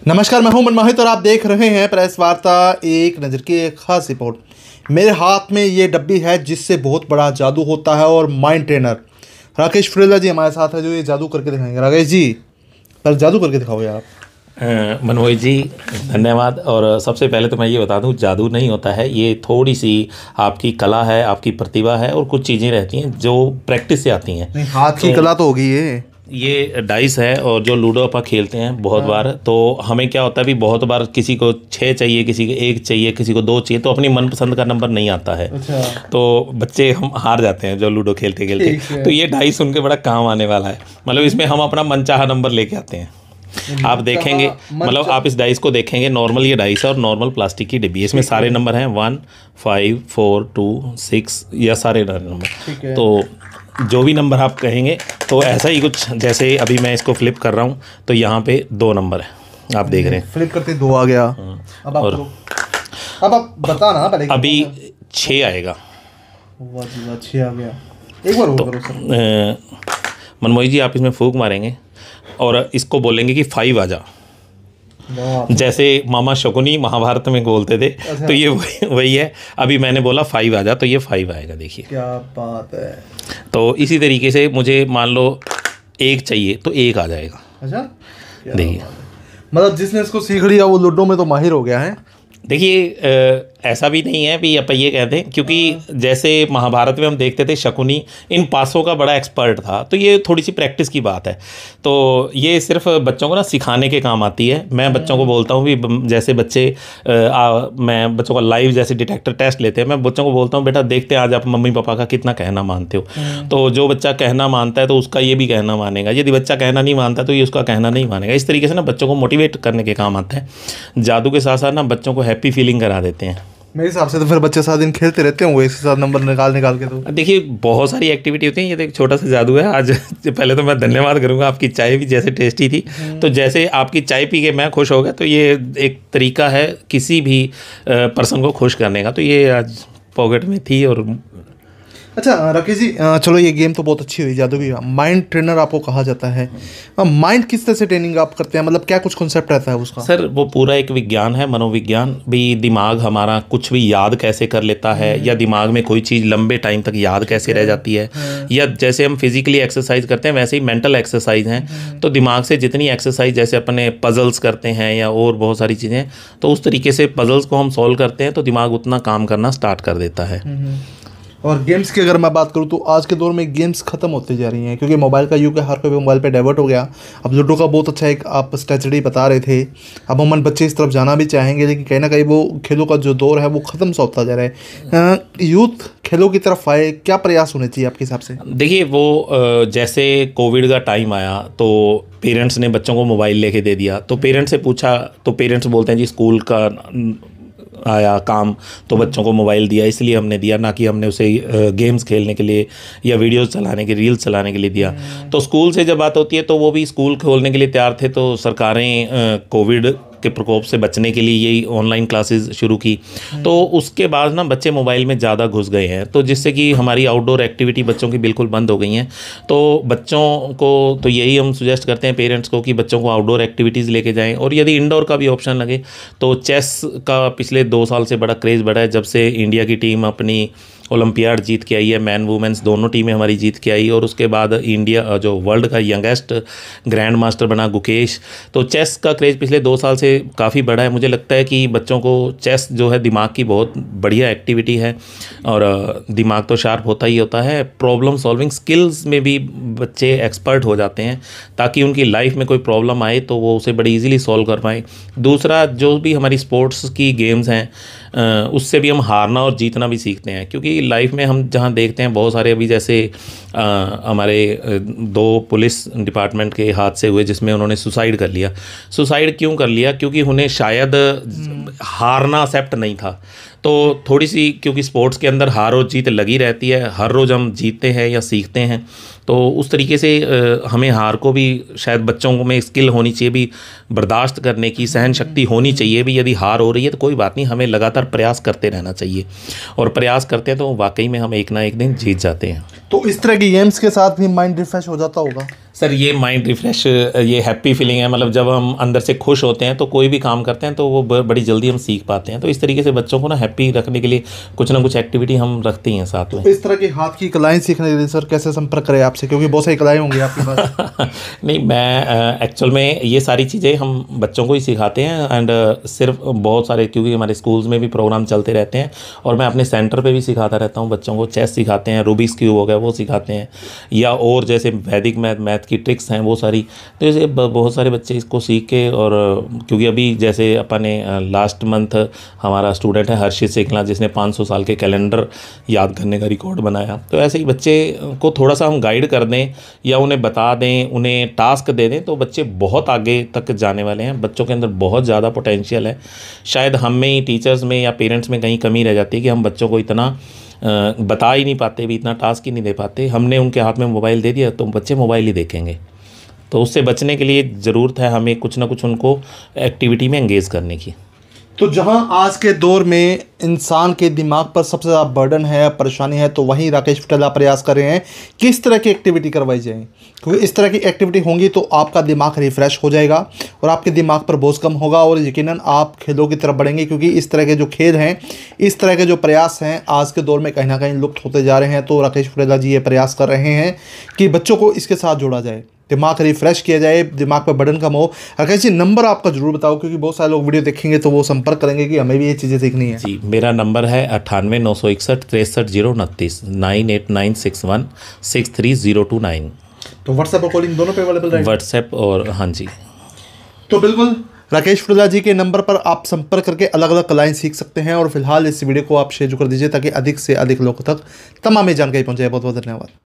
नमस्कार, मैं हूं मनमोहित और आप देख रहे हैं प्रेस वार्ता एक नज़र की एक खास रिपोर्ट। मेरे हाथ में ये डब्बी है जिससे बहुत बड़ा जादू होता है और माइंड ट्रेनर राकेश फ्रिल्ला जी हमारे साथ है जो ये जादू करके दिखाएंगे। राकेश जी, सर जादू करके दिखाओ यार। मनमोहित जी धन्यवाद। और सबसे पहले तो मैं ये बता दूं, जादू नहीं होता है, ये थोड़ी सी आपकी कला है, आपकी प्रतिभा है और कुछ चीज़ें रहती हैं जो प्रैक्टिस से आती हैं। नहीं, हाथ की कला तो होगी। ये डाइस है और जो लूडो अपन खेलते हैं बहुत बार, तो हमें क्या होता है भी बहुत बार किसी को 6 चाहिए, किसी को 1 चाहिए, किसी को 2 चाहिए, तो अपनी मनपसंद का नंबर नहीं आता है। अच्छा। तो बच्चे हम हार जाते हैं जो लूडो खेलते खेलते। तो ये डाइस उनके बड़ा काम आने वाला है। मतलब इसमें हम अपना मनचाहा नंबर लेके आते हैं। आप देखेंगे, मतलब आप इस डाइस को देखेंगे, नॉर्मल ये डाइस है और नॉर्मल प्लास्टिक की डिब्बी है। इसमें सारे नंबर हैं 1, 5, 4, 2, 6, या सारे नंबर। तो जो भी नंबर आप कहेंगे तो ऐसा ही कुछ, जैसे अभी मैं इसको फ्लिप कर रहा हूँ तो यहाँ पे 2 नंबर है, आप देख रहे हैं। फ्लिप करते 2 आ गया। अब आप बताना पहले। अभी 6 आएगा। वाह जी वाह, 6 आ गया। एक बार और करो सर। मनमोहित जी, आप इसमें फूंक मारेंगे और इसको बोलेंगे कि 5 आ जा। जैसे मामा शकुनी महाभारत में बोलते थे। अच्छा। तो ये वही है। अभी मैंने बोला 5 आ जा, तो ये 5 आएगा। देखिए क्या बात है। तो इसी तरीके से मुझे मान लो 1 चाहिए तो 1 आ जाएगा। अच्छा, देखिए, मतलब जिसने इसको सीख लिया वो लूडो में तो माहिर हो गया है। देखिए ऐसा भी नहीं है भी अपन ये कहते हैं, क्योंकि जैसे महाभारत में हम देखते थे शकुनी इन पासों का बड़ा एक्सपर्ट था। तो ये थोड़ी सी प्रैक्टिस की बात है। तो ये सिर्फ बच्चों को ना सिखाने के काम आती है। मैं बच्चों को बोलता हूँ भी, जैसे बच्चे मैं बच्चों का लाइव जैसे डिटेक्टर टेस्ट लेते हैं, मैं बच्चों को बोलता हूँ बेटा देखते हैं आज आप मम्मी पापा का कितना कहना मानते हो। तो जो बच्चा कहना मानता है तो उसका ये भी कहना मानेगा। यदि बच्चा कहना नहीं मानता तो ये उसका कहना नहीं मानेगा। इस तरीके से ना बच्चों को मोटिवेट करने के काम आता है। जादू के साथ साथ ना बच्चों को हैप्पी फीलिंग करा देते हैं। मेरे हिसाब से तो फिर बच्चे सारा दिन खेलते रहते होंगे इसके साथ, नंबर निकाल के। तो देखिए बहुत सारी एक्टिविटी होती है। ये तो एक छोटा सा जादू है। आज पहले तो मैं धन्यवाद करूंगा, आपकी चाय भी जैसे टेस्टी थी, तो जैसे आपकी चाय पी के मैं खुश हो गया, तो ये एक तरीका है किसी भी पर्सन को खुश करने का। तो ये आज पॉकेट में थी। और अच्छा राकेश जी, चलो ये गेम तो बहुत अच्छी हुई, जादू की। माइंड ट्रेनर आपको कहा जाता है। माइंड किस तरह से ट्रेनिंग आप करते हैं, मतलब क्या कुछ कॉन्सेप्ट रहता है उसका? सर वो पूरा एक विज्ञान है, मनोविज्ञान भी। दिमाग हमारा कुछ भी याद कैसे कर लेता है, या दिमाग में कोई चीज़ लंबे टाइम तक याद कैसे रह जाती है, या जैसे हम फिजिकली एक्सरसाइज करते हैं वैसे ही मेंटल एक्सरसाइज हैं। तो दिमाग से जितनी एक्सरसाइज, जैसे अपने पजल्स करते हैं या और बहुत सारी चीज़ें, तो उस तरीके से पजल्स को हम सॉल्व करते हैं तो दिमाग उतना काम करना स्टार्ट कर देता है। और गेम्स की अगर मैं बात करूँ तो आज के दौर में गेम्स खत्म होती जा रही हैं, क्योंकि मोबाइल का युग है, हर कोई मोबाइल पे डाइवर्ट हो गया। अब लूडो का बहुत अच्छा एक आप स्ट्रेटजी बता रहे थे। अब हम बच्चे इस तरफ जाना भी चाहेंगे, लेकिन कहीं ना कहीं वो खेलों का जो दौर है वो ख़त्म सा होता जा रहा है। यूथ खेलों की तरफ आए, क्या प्रयास होने चाहिए आपके हिसाब से? देखिए वो जैसे कोविड का टाइम आया तो पेरेंट्स ने बच्चों को मोबाइल लेके दे दिया। तो पेरेंट्स से पूछा तो पेरेंट्स बोलते हैं जी स्कूल का आया काम तो बच्चों को मोबाइल दिया, इसलिए हमने दिया, ना कि हमने उसे गेम्स खेलने के लिए या वीडियोस चलाने के, रील्स चलाने के लिए दिया। तो स्कूल से जब बात होती है तो वो भी स्कूल खोलने के लिए तैयार थे। तो सरकारें कोविड के प्रकोप से बचने के लिए यही ऑनलाइन क्लासेस शुरू की। तो उसके बाद ना बच्चे मोबाइल में ज़्यादा घुस गए हैं, तो जिससे कि हमारी आउटडोर एक्टिविटी बच्चों की बिल्कुल बंद हो गई हैं। तो बच्चों को तो यही हम सुजेस्ट करते हैं पेरेंट्स को कि बच्चों को आउटडोर एक्टिविटीज़ लेके जाएं। और यदि इंडोर का भी ऑप्शन लगे तो चेस का पिछले 2 साल से बड़ा क्रेज़ बढ़ा है। जब से इंडिया की टीम अपनी ओलंपियाड जीत के आई है, मैन वुमेंस दोनों टीमें हमारी जीत के आई, और उसके बाद इंडिया जो वर्ल्ड का यंगेस्ट ग्रैंड मास्टर बना गुकेश। तो चेस का क्रेज़ पिछले 2 साल से काफ़ी बड़ा है। मुझे लगता है कि बच्चों को चेस जो है दिमाग की बहुत बढ़िया एक्टिविटी है, और दिमाग तो शार्प होता ही होता है। प्रॉब्लम सॉल्विंग स्किल्स में भी बच्चे एक्सपर्ट हो जाते हैं, ताकि उनकी लाइफ में कोई प्रॉब्लम आए तो वो उसे बड़ी ईजिली सॉल्व कर पाएँ। दूसरा, जो भी हमारी स्पोर्ट्स की गेम्स हैं उससे भी हम हारना और जीतना भी सीखते हैं, क्योंकि लाइफ में हम जहाँ देखते हैं बहुत सारे, अभी जैसे हमारे 2 पुलिस डिपार्टमेंट के हादसे हुए जिसमें उन्होंने सुसाइड कर लिया। सुसाइड क्यों कर लिया? क्योंकि उन्हें शायद हारना एक्सेप्ट नहीं था। तो थोड़ी सी, क्योंकि स्पोर्ट्स के अंदर हार और जीत लगी रहती है, हर रोज़ हम जीतते हैं या सीखते हैं। तो उस तरीके से हमें हार को भी शायद बच्चों में स्किल होनी चाहिए, भी बर्दाश्त करने की सहन शक्ति होनी चाहिए। भी यदि हार हो रही है तो कोई बात नहीं, हमें लगातार प्रयास करते रहना चाहिए, और प्रयास करते हैं तो वाकई में हम एक ना एक दिन जीत जाते हैं। तो इस तरह की गेम्स के साथ भी माइंड रिफ्रेश हो जाता होगा? सर ये माइंड रिफ्रेश, ये हैप्पी फीलिंग है, मतलब जब हम अंदर से खुश होते हैं तो कोई भी काम करते हैं तो वो बड़ी जल्दी हम सीख पाते हैं। तो इस तरीके से बच्चों को ना हैप्पी रखने के लिए कुछ ना कुछ एक्टिविटी हम रखते हैं साथ में। इस तरह की हाथ की कलाएं सीखने के लिए सर कैसे संपर्क करें आपसे, क्योंकि बहुत सारी कलाएं होंगी आपके पास? नहीं, मैं एक्चुअल में ये सारी चीज़ें हम बच्चों को ही सिखाते हैं, एंड सिर्फ बहुत सारे, क्योंकि हमारे स्कूल्स में भी प्रोग्राम चलते रहते हैं और मैं अपने सेंटर पे भी सिखाता रहता हूँ बच्चों को। चेस सिखाते हैं, रूबिक्स क्यूब हो गया वो सिखाते हैं, या और जैसे वैदिक मैथ की ट्रिक्स हैं वो सारी। तो ऐसे बहुत सारे बच्चे इसको सीख के, और क्योंकि अभी जैसे अपने लास्ट मंथ हमारा स्टूडेंट है हर्षित सिंगला जिसने 500 साल के कैलेंडर याद करने का रिकॉर्ड बनाया। तो ऐसे ही बच्चे को थोड़ा सा हम गाइड कर दें या उन्हें बता दें, उन्हें टास्क दे दें, तो बच्चे बहुत आगे तक जाने वाले हैं। बच्चों के अंदर बहुत ज़्यादा पोटेंशियल है। शायद हम में ही, टीचर्स में या पेरेंट्स में कहीं कमी रह जाती है कि हम बच्चों को इतना बता ही नहीं पाते, भी इतना टास्क ही नहीं दे पाते। हमने उनके हाथ में मोबाइल दे दिया तो बच्चे मोबाइल ही देखेंगे। तो उससे बचने के लिए ज़रूरत है हमें कुछ ना कुछ उनको एक्टिविटी में एंगेज करने की। तो जहां आज के दौर में इंसान के दिमाग पर सबसे ज़्यादा बर्डन है, परेशानी है, तो वहीं राकेश पटेला प्रयास कर रहे हैं किस तरह की एक्टिविटी करवाई जाए, क्योंकि इस तरह की एक्टिविटी होंगी तो आपका दिमाग रिफ़्रेश हो जाएगा और आपके दिमाग पर बोझ कम होगा और यकीनन आप खेलों की तरफ बढ़ेंगे। क्योंकि इस तरह के जो खेल हैं, इस तरह के जो प्रयास हैं आज के दौर में कहीं ना कहीं लुप्त होते जा रहे हैं। तो राकेश पटेला जी ये प्रयास कर रहे हैं कि बच्चों को इसके साथ जोड़ा जाए, दिमाग रिफ्रेश किया जाए, दिमाग पर बर्डन कम हो। राकेश जी नंबर आपका जरूर बताओ, क्योंकि बहुत सारे लोग वीडियो देखेंगे तो वो संपर्क करेंगे कि हमें भी ये चीज़ें सीखनी है। जी, मेरा नंबर है 98 961 63 029 98961 63029। तो व्हाट्सएप और कॉलिंग दोनों पे अवेलेबल रहेगा? व्हाट्सएप और हाँ जी। तो बिल्कुल राकेश पटेला जी के नंबर पर आप संपर्क करके अलग अलग कलाएं सीख सकते हैं। और फिलहाल इस वीडियो को आप शेयर कर दीजिए ताकि अधिक से अधिक लोगों तक तमाम जानकारी पहुंचे। बहुत बहुत धन्यवाद।